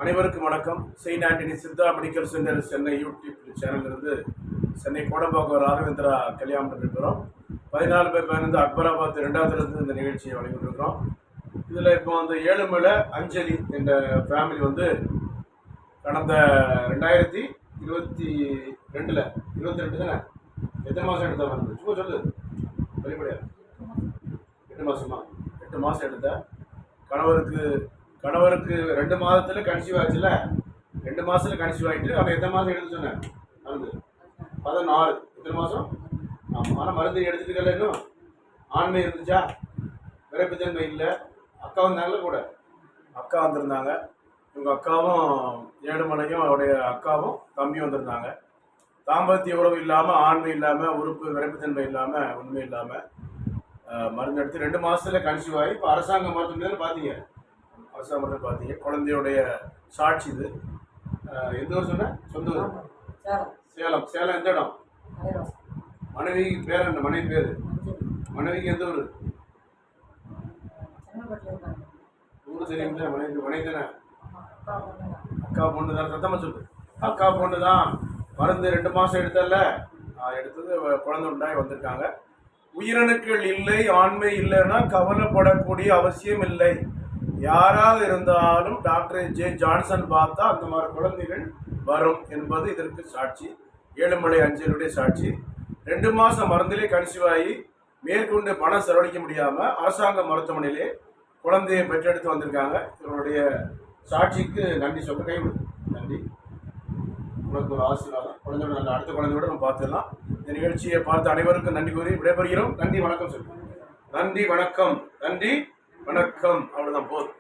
அனைவருக்கும் வணக்கம். Saint Antony Siddha medical centre Chennai YouTube சேனலிருந்து சென்னை கோடம்பாக்கம் ராகவேந்திரா கல்யாணம் இருக்கிறோம். 14 பேர் 15 அக்பராபாத் 2வது இந்த நிகழ்ச்சியை வழங்கிட்டுருக்கிறோம். இதில் இப்போ வந்து ஏழுமலை அஞ்சலி என்ற ஃபேமிலி வந்து கடந்த 2022 தானே, எத்தனை மாதம் எடுத்தா வந்து சும்மா சொல்லு வெளிப்படையா 8 மாதமா 8 மாதம் எடுத்த கணவருக்கு 2 மாதத்துல கன்சீவ் ஆச்சுல, 2 மாதத்துல கன்சீவ் ஆகிட்டு அவன் எத்தனை மாதம் எடுத்து சொன்னேன் மருந்து 16 எத்தனை மாதம். ஆமாம், ஆனால் மருந்து எடுத்துக்கல. இன்னும் ஆண்மை இருந்துச்சா, விரைப்புத்தன்மை இல்லை. அக்கா வந்தாங்களே கூட, அக்கா வந்திருந்தாங்க. இவங்க அக்காவும் ஏழுமலையும் அவருடைய அக்காவும் தம்பியும் வந்திருந்தாங்க. தாம்பத்திய உறவு இல்லாமல், ஆண்மை இல்லாமல், உறுப்பு விரைப்புத்தன்மை இல்லாமல், உண்மை இல்லாமல் மருந்து எடுத்து 2 மாதத்துல கன்சீவ் ஆகி இப்போ அரசாங்க மருத்துவமனையில் பார்த்தீங்க. குழந்தையுடைய சாட்சி இது. எந்த ஊர் சொன்ன? சொந்த ஊர் சேலம். சேலம் எந்த இடம்? மனைவி பேர் என்ன? மனைவி பேர்? மனைவிக்கு எந்த ஊர்? ஊர் தெரியுங்களா? மனைவி தானே? அக்கா பொண்ணு தான். சத்தமாக சொல்லு. அக்கா பொண்ணு தான். மருந்து 2 மாதம் எடுத்தல, எடுத்தது குழந்தை உண்டாய் வந்திருக்காங்க. உயிரணுக்கள் இல்லை, ஆண்மை இல்லைன்னா கவலைப்படக்கூடிய அவசியம் இல்லை. யாராக இருந்தாலும் டாக்டர் ஜே ஜான்சன் பார்த்தா அந்த மாதிரி குழந்தைகள் வரும் என்பது இதற்கு சாட்சி. ஏழுமலை அஞ்சலியுடைய சாட்சி. 2 மாதம் மருந்திலே கன்சீவ் ஆகி மேற்கொண்டு பணம் செலவழிக்க முடியாமல் அரசாங்க மருத்துவமனையிலே குழந்தையை பெற்றெடுத்து வந்திருக்காங்க. இவருடைய சாட்சிக்கு நன்றி சொல்ல கைவிடு. நன்றி. உனக்கு ஒரு ஆசீர்வாதம். குழந்தையோட நல்ல அடுத்த குழந்தையோட நம்ம பார்த்துடலாம். இந்த நிகழ்ச்சியை பார்த்து அனைவருக்கும் நன்றி கூறி விடைபெறுகிறோம். நன்றி, வணக்கம் சொல்லுங்கள். நன்றி, வணக்கம். நன்றி, வணக்கம். அவ்வளோதான், போதும்.